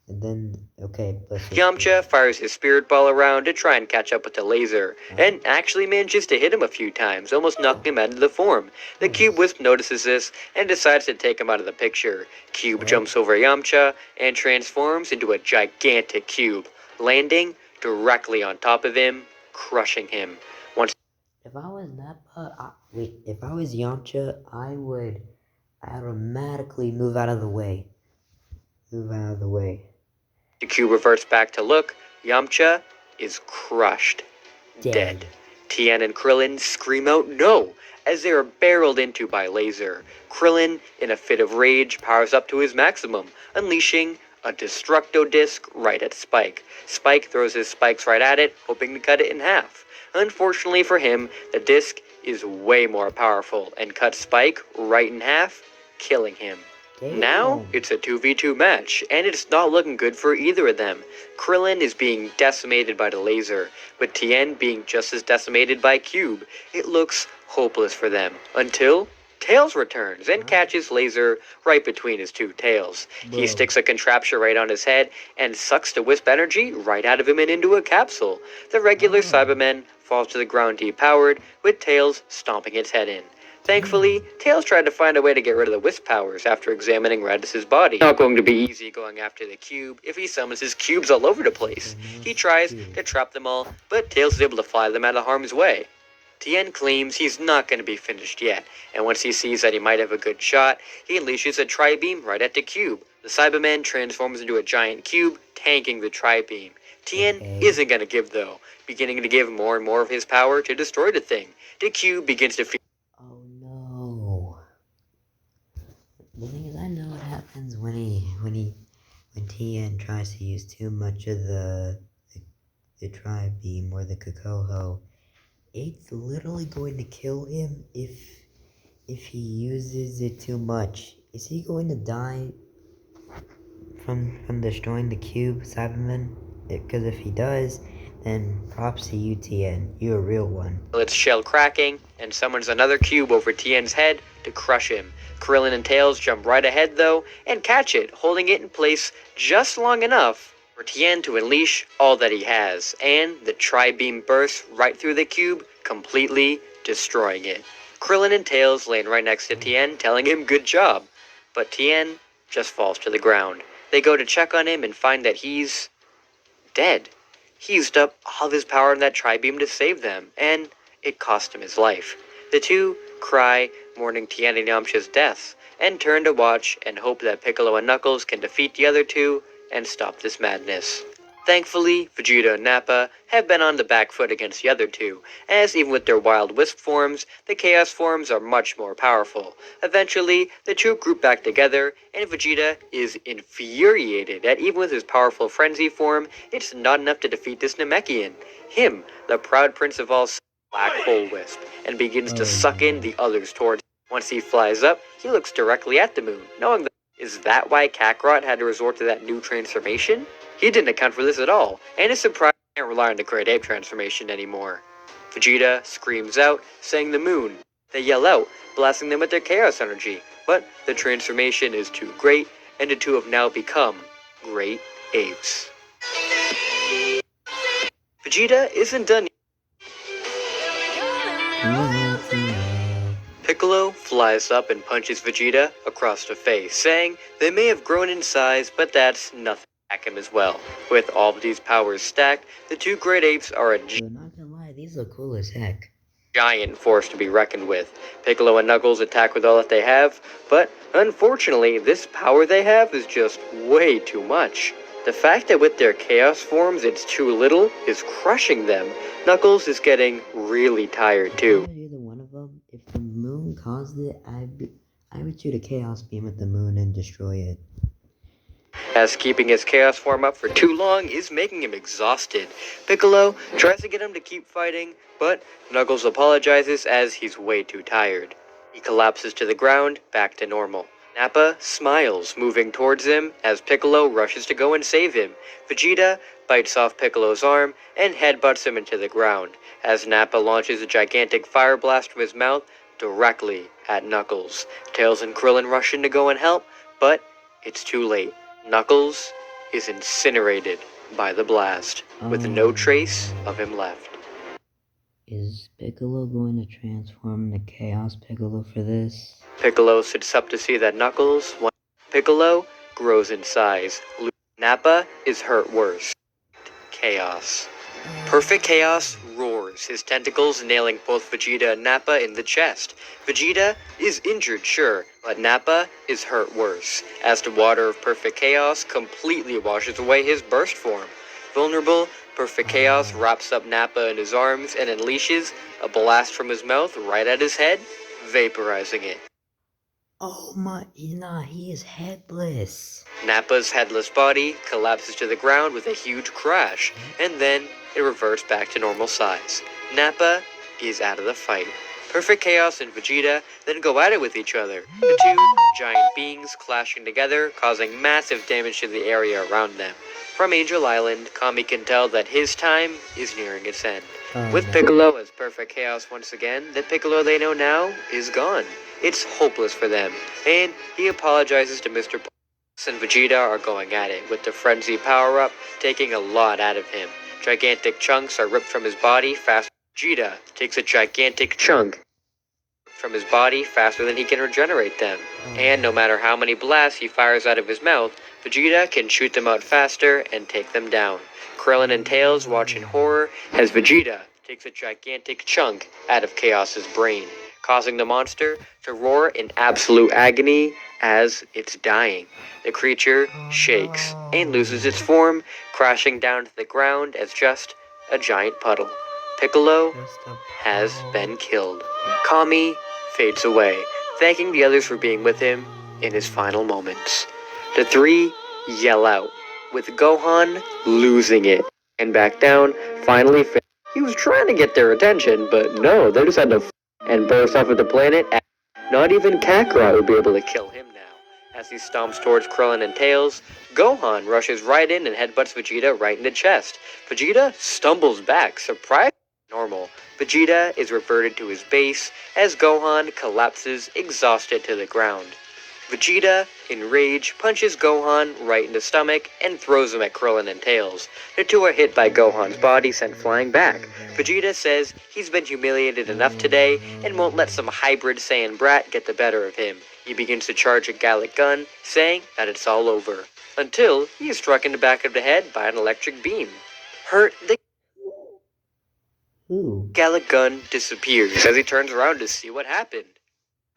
And then, okay, Yamcha fires his spirit ball around to try and catch up with the laser, and actually manages to hit him a few times, almost knocking him out of the form. The Cube Wisp notices this, and decides to take him out of the picture. Cube jumps over Yamcha, and transforms into a gigantic cube, landing directly on top of him, crushing him. If I was Nappa, if I was Yamcha, I would automatically move out of the way. The cube reverts back to look. Yamcha is crushed. Dead. Tien and Krillin scream out no, as they are barreled into by laser. Krillin, in a fit of rage, powers up to his maximum, unleashing a Destructo Disc right at Spike. Spike throws his spikes right at it, hoping to cut it in half. Unfortunately for him, the disc is way more powerful and cuts Spike right in half, killing him. Now, it's a 2v2 match, and it's not looking good for either of them. Krillin is being decimated by the laser, with Tien being just as decimated by Cube. It looks hopeless for them, until Tails returns and catches Laser right between his two tails. He sticks a contraption right on his head and sucks the Wisp energy right out of him and into a capsule. The regular Cyberman falls to the ground depowered, with Tails stomping its head in. Thankfully, Tails tried to find a way to get rid of the Wisp powers after examining Raditz' body. Not going to be easy going after the cube if he summons his cubes all over the place. He tries to trap them all, but Tails is able to fly them out of harm's way. Tien claims he's not going to be finished yet, and once he sees that he might have a good shot, he unleashes a tri-beam right at the cube. The Cyberman transforms into a giant cube, tanking the tri-beam. Tien isn't going to give though, beginning to give more and more of his power to destroy the thing. The cube begins to feel... Oh no. The thing is, I know what happens when Tien tries to use too much of the tri-beam or the Kakoho. It's literally going to kill him if he uses it too much. Is he going to die from destroying the cube, Cyberman? Because if he does, then props to you, Tien. You're a real one. Its shell cracking, and summons another cube over Tien's head to crush him. Krillin and Tails jump right ahead though, and catch it, holding it in place just long enough for Tien to unleash all that he has, and the tri-beam bursts right through the cube, completely destroying it. Krillin and Tails laying right next to Tien, telling him good job, but Tien just falls to the ground. They go to check on him and find that he's dead. He used up all of his power in that tri-beam to save them, and it cost him his life. The two cry, mourning Tien and Yamcha's deaths, and turn to watch and hope that Piccolo and Knuckles can defeat the other two and stop this madness. Thankfully, Vegeta and Nappa have been on the back foot against the other two, as even with their wild wisp forms, the Chaos forms are much more powerful. Eventually, the two group back together, and Vegeta is infuriated that even with his powerful Frenzy form, it's not enough to defeat this Namekian. Him, the proud prince of all, Black Hole Wisp, and begins to suck in the others towards him. Once he flies up, he looks directly at the moon, knowing that is that why Kakarot had to resort to that new transformation? He didn't account for this at all, and is surprised he can't rely on the Great Ape transformation anymore. Vegeta screams out, saying the moon. They yell out, blasting them with their chaos energy, but the transformation is too great, and the two have now become Great Apes. Vegeta isn't done yet. Piccolo flies up and punches Vegeta across the face, saying they may have grown in size, but that's nothing to attack him as well. With all of these powers stacked, the two Great Apes are a Not gonna lie, these look cool as heck. giant force to be reckoned with. Piccolo and Knuckles attack with all that they have, but unfortunately, this power they have is just way too much. The fact that with their Chaos forms it's too little is crushing them. Knuckles is getting really tired too. If I was either one of them, if the moon caused it, I would shoot a Chaos Beam at the moon and destroy it. As keeping his Chaos form up for too long is making him exhausted. Piccolo tries to get him to keep fighting, but Knuckles apologizes as he's way too tired. He collapses to the ground, back to normal. Nappa smiles, moving towards him as Piccolo rushes to go and save him. Vegeta bites off Piccolo's arm and headbutts him into the ground, as Nappa launches a gigantic fire blast from his mouth directly at Knuckles. Tails and Krillin rush in to go and help, but it's too late. Knuckles is incinerated by the blast, with no trace of him left. Is Piccolo going to transform the Chaos Piccolo for this? Piccolo sits up to see that Knuckles, Piccolo, grows in size. Nappa is hurt worse. Chaos. Perfect Chaos roars, his tentacles nailing both Vegeta and Nappa in the chest. Vegeta is injured, sure, but Nappa is hurt worse, as the water of Perfect Chaos completely washes away his burst form. Vulnerable, Perfect Chaos wraps up Nappa in his arms and unleashes a blast from his mouth right at his head, vaporizing it. Oh my, he is headless. Nappa's headless body collapses to the ground with a huge crash, and then it reverts back to normal size. Nappa is out of the fight. Perfect Chaos and Vegeta then go at it with each other, the two giant beings clashing together, causing massive damage to the area around them. From Angel Island, Kami can tell that his time is nearing its end. With Piccolo as Perfect Chaos once again, the Piccolo they know now is gone. It's hopeless for them, and he apologizes to Mr. and Vegeta are going at it, with the Frenzy power-up taking a lot out of him. Gigantic chunks are ripped from his body faster. Vegeta takes a gigantic chunk from his body faster than he can regenerate them. And no matter how many blasts he fires out of his mouth, Vegeta can shoot them out faster and take them down. Krillin and Tails watch in horror as Vegeta takes a gigantic chunk out of Chaos's brain, causing the monster to roar in absolute agony as it's dying. The creature shakes and loses its form, crashing down to the ground as just a giant puddle. Piccolo has been killed. Kami fades away, thanking the others for being with him in his final moments. The three yell out, with Gohan losing it. And back down, finally he was trying to get their attention, but no, they just had to and burst off of the planet. Not even Kakarot would be able to kill him now. As he stomps towards Krillin and Tails, Gohan rushes right in and headbutts Vegeta right in the chest. Vegeta stumbles back, surprised normal. Vegeta is reverted to his base as Gohan collapses exhausted to the ground. Vegeta, in rage, punches Gohan right in the stomach and throws him at Krillin and Tails. The two are hit by Gohan's body sent flying back. Vegeta says he's been humiliated enough today and won't let some hybrid Saiyan brat get the better of him. He begins to charge a Gallic gun, saying that it's all over. Until he is struck in the back of the head by an electric beam. Hurt, the Gallic gun disappears as he turns around to see what happened.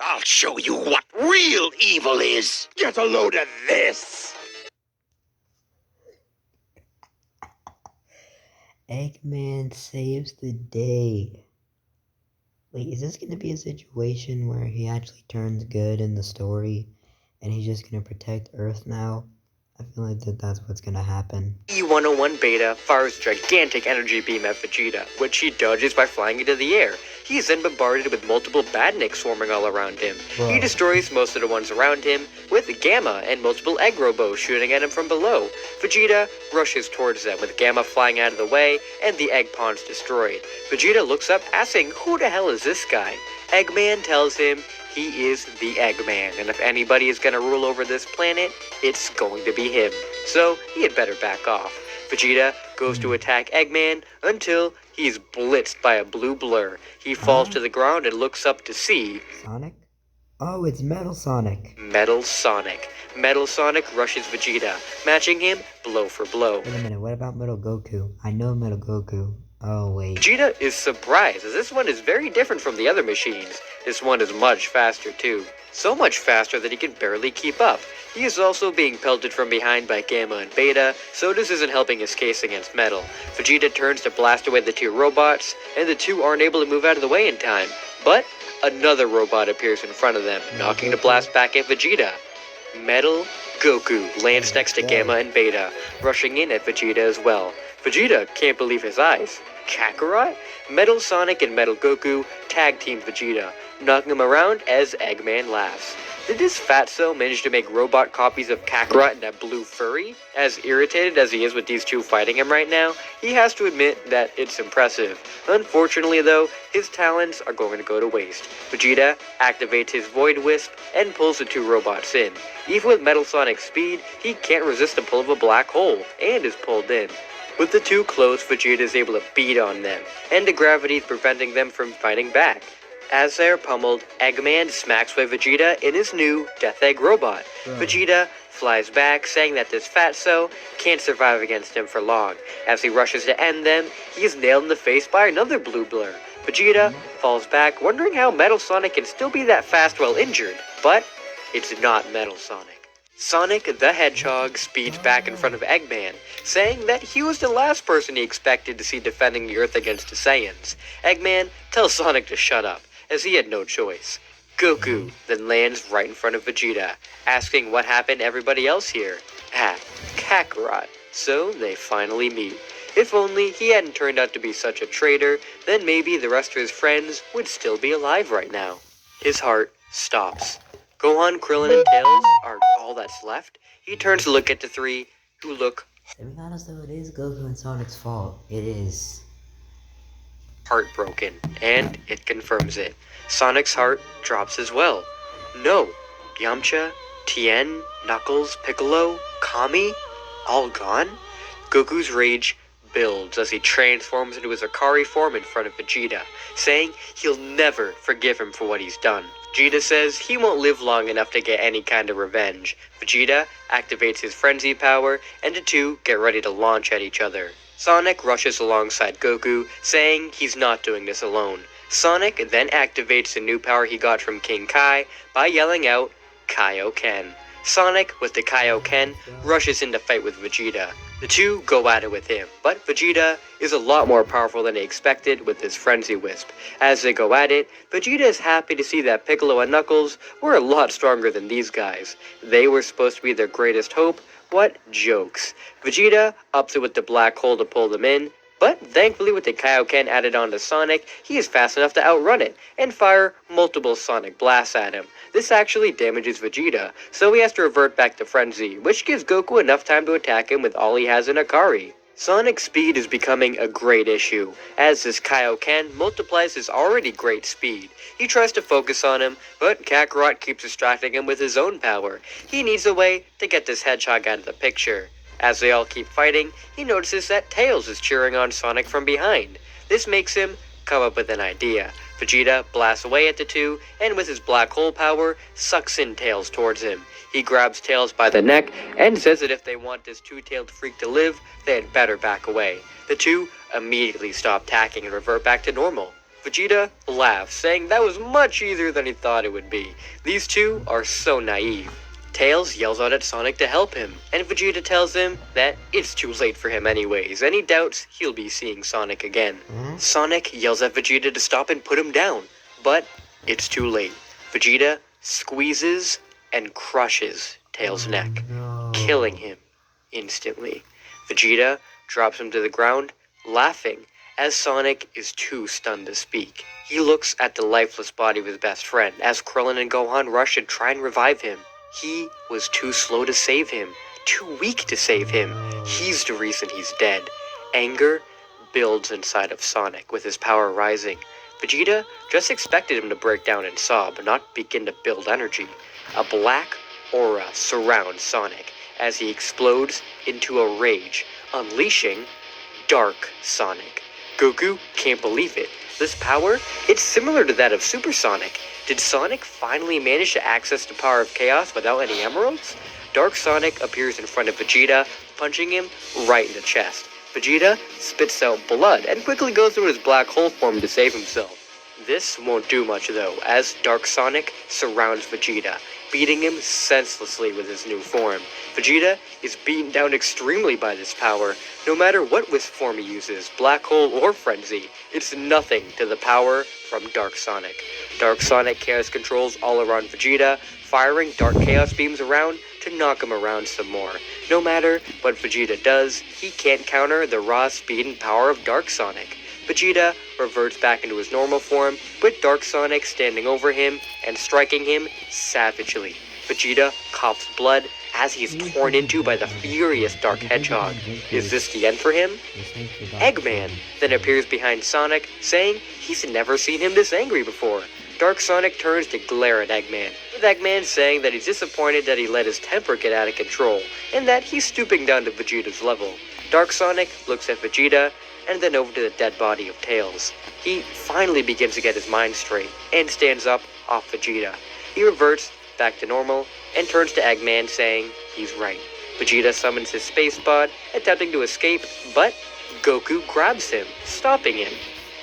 I'll show you what real evil is. Get a load of this. Eggman saves the day. Wait, is this going to be a situation where he actually turns good in the story and he's just going to protect Earth now? I feel like that's what's going to happen. E-101 Beta fires a gigantic energy beam at Vegeta, which he dodges by flying into the air. He is then bombarded with multiple badniks swarming all around him. Bro. He destroys most of the ones around him, with Gamma and multiple egg robos shooting at him from below. Vegeta rushes towards them, with Gamma flying out of the way and the egg pawns destroyed. Vegeta looks up, asking, who the hell is this guy? Eggman tells him he is the Eggman, and if anybody is going to rule over this planet, it's going to be him. So he had better back off. Vegeta goes to attack Eggman until he's blitzed by a blue blur. He falls to the ground and looks up to see Sonic? Oh, it's Metal Sonic. Metal Sonic. Metal Sonic rushes Vegeta, matching him blow for blow. Wait a minute, what about Metal Goku? I know Metal Goku. Oh, wait. Vegeta is surprised, as this one is very different from the other machines. This one is much faster too. So much faster that he can barely keep up. He is also being pelted from behind by Gamma and Beta, so this isn't helping his case against Metal. Vegeta turns to blast away the two robots, and the two aren't able to move out of the way in time. But another robot appears in front of them, knocking the blast back at Vegeta. Metal Goku lands next to Gamma and Beta, rushing in at Vegeta as well. Vegeta can't believe his eyes. Kakarot? Metal Sonic and Metal Goku tag team Vegeta, knocking him around as Eggman laughs. Did this fatso manage to make robot copies of Kakarot and that blue furry? As irritated as he is with these two fighting him right now, he has to admit that it's impressive. Unfortunately though, his talents are going to go to waste. Vegeta activates his Void Wisp and pulls the two robots in. Even with Metal Sonic's speed, he can't resist the pull of a black hole, and is pulled in. With the two close, Vegeta is able to beat on them, and the gravity is preventing them from fighting back. As they are pummeled, Eggman smacks by Vegeta in his new Death Egg robot. Vegeta flies back, saying that this fatso can't survive against him for long. As he rushes to end them, he is nailed in the face by another blue blur. Vegeta falls back, wondering how Metal Sonic can still be that fast while injured, but it's not Metal Sonic. Sonic the Hedgehog speeds back in front of Eggman, saying that he was the last person he expected to see defending the Earth against the Saiyans. Eggman tells Sonic to shut up, as he had no choice. Goku then lands right in front of Vegeta, asking what happened to everybody else here. Kakarot. So they finally meet. If only he hadn't turned out to be such a traitor, then maybe the rest of his friends would still be alive right now. His heart stops. Gohan, Krillin, and Tails are all that's left. He turns to look at the three, who look To be honest though, it is Goku and Sonic's fault. It is. heartbroken, and it confirms it. Sonic's heart drops as well. No, Yamcha, Tien, Knuckles, Piccolo, Kami, all gone? Goku's rage builds as he transforms into his Akari form in front of Vegeta, saying he'll never forgive him for what he's done. Vegeta says he won't live long enough to get any kind of revenge. Vegeta activates his frenzy power, and the two get ready to launch at each other. Sonic rushes alongside Goku, saying he's not doing this alone. Sonic then activates the new power he got from King Kai by yelling out, Kaioken. Sonic, with the Kaioken, rushes in to fight with Vegeta. The two go at it with him, but Vegeta is a lot more powerful than he expected with his Frenzy Wisp. As they go at it, Vegeta is happy to see that Piccolo and Knuckles were a lot stronger than these guys. They were supposed to be their greatest hope. What jokes. Vegeta ups it with the black hole to pull them in, but thankfully with the Kaioken added onto Sonic, he is fast enough to outrun it and fire multiple Sonic blasts at him. This actually damages Vegeta, so he has to revert back to Frenzy, which gives Goku enough time to attack him with all he has in Akari. Sonic's speed is becoming a great issue, as this Kaioken multiplies his already great speed. He tries to focus on him, but Kakarot keeps distracting him with his own power. He needs a way to get this hedgehog out of the picture. As they all keep fighting, he notices that Tails is cheering on Sonic from behind. This makes him come up with an idea. Vegeta blasts away at the two, and with his black hole power, sucks in Tails towards him. He grabs Tails by the neck and says that if they want this two-tailed freak to live, they had better back away. The two immediately stop attacking and revert back to normal. Vegeta laughs, saying that was much easier than he thought it would be. These two are so naive. Tails yells out at Sonic to help him, and Vegeta tells him that it's too late for him anyways, and he doubts he'll be seeing Sonic again. Sonic yells at Vegeta to stop and put him down, but it's too late. Vegeta squeezes and crushes Tails' neck, killing him instantly. Vegeta drops him to the ground, laughing, as Sonic is too stunned to speak. He looks at the lifeless body of his best friend, as Krillin and Gohan rush to try and revive him. He was too slow to save him, too weak to save him. He's the reason he's dead. Anger builds inside of Sonic, with his power rising. Vegeta just expected him to break down and sob, not begin to build energy. A black aura surrounds Sonic as he explodes into a rage, unleashing Dark Sonic. Goku can't believe it. This power, it's similar to that of Super Sonic. Did Sonic finally manage to access the power of chaos without any emeralds? Dark Sonic appears in front of Vegeta, punching him right in the chest. Vegeta spits out blood and quickly goes to his black hole form to save himself. This won't do much though, as Dark Sonic surrounds Vegeta, beating him senselessly with his new form. Vegeta is beaten down extremely by this power. No matter what wisp form he uses, Black Hole or Frenzy, it's nothing to the power from Dark Sonic. Dark Sonic chaos controls all around Vegeta, firing dark chaos beams around to knock him around some more. No matter what Vegeta does, he can't counter the raw speed and power of Dark Sonic. Vegeta reverts back into his normal form, with Dark Sonic standing over him and striking him savagely. Vegeta coughs blood as he's torn into by the furious Dark Hedgehog. Is this the end for him? Eggman then appears behind Sonic, saying he's never seen him this angry before. Dark Sonic turns to glare at Eggman, with Eggman saying that he's disappointed that he let his temper get out of control, and that he's stooping down to Vegeta's level. Dark Sonic looks at Vegeta, and then over to the dead body of Tails. He finally begins to get his mind straight, and stands up off Vegeta. He reverts back to normal, and turns to Eggman saying he's right. Vegeta summons his space bod, attempting to escape, but Goku grabs him, stopping him.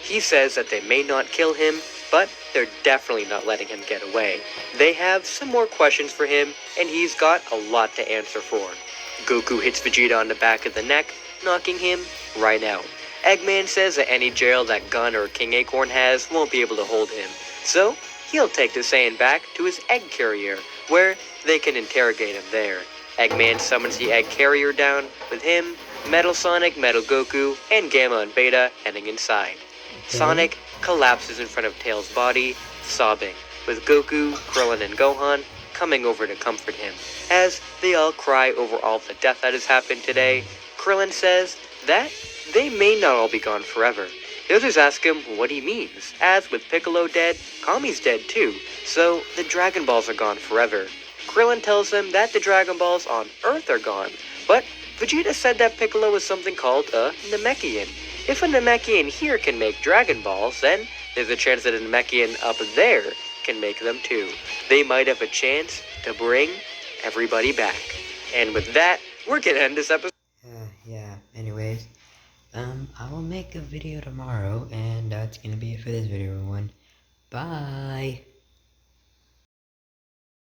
He says that they may not kill him, but they're definitely not letting him get away. They have some more questions for him, and he's got a lot to answer for. Goku hits Vegeta on the back of the neck, knocking him right out. Eggman says that any jail that Gun or King Acorn has won't be able to hold him, so he'll take the Saiyan back to his egg carrier, where they can interrogate him there. Eggman summons the egg carrier down, with him, Metal Sonic, Metal Goku, and Gamma and Beta heading inside. Sonic collapses in front of Tails' body, sobbing, with Goku, Krillin, and Gohan coming over to comfort him. As they all cry over all the death that has happened today, Krillin says that they may not all be gone forever. The others ask him what he means, as with Piccolo dead, Kami's dead too, so the Dragon Balls are gone forever. Krillin tells them that the Dragon Balls on Earth are gone, but Vegeta said that Piccolo is something called a Namekian. If a Namekian here can make Dragon Balls, then there's a chance that a Namekian up there can make them too. They might have a chance to bring everybody back. And with that, we're gonna end this episode. Anyways, I will make a video tomorrow, and that's gonna be it for this video, everyone. Bye!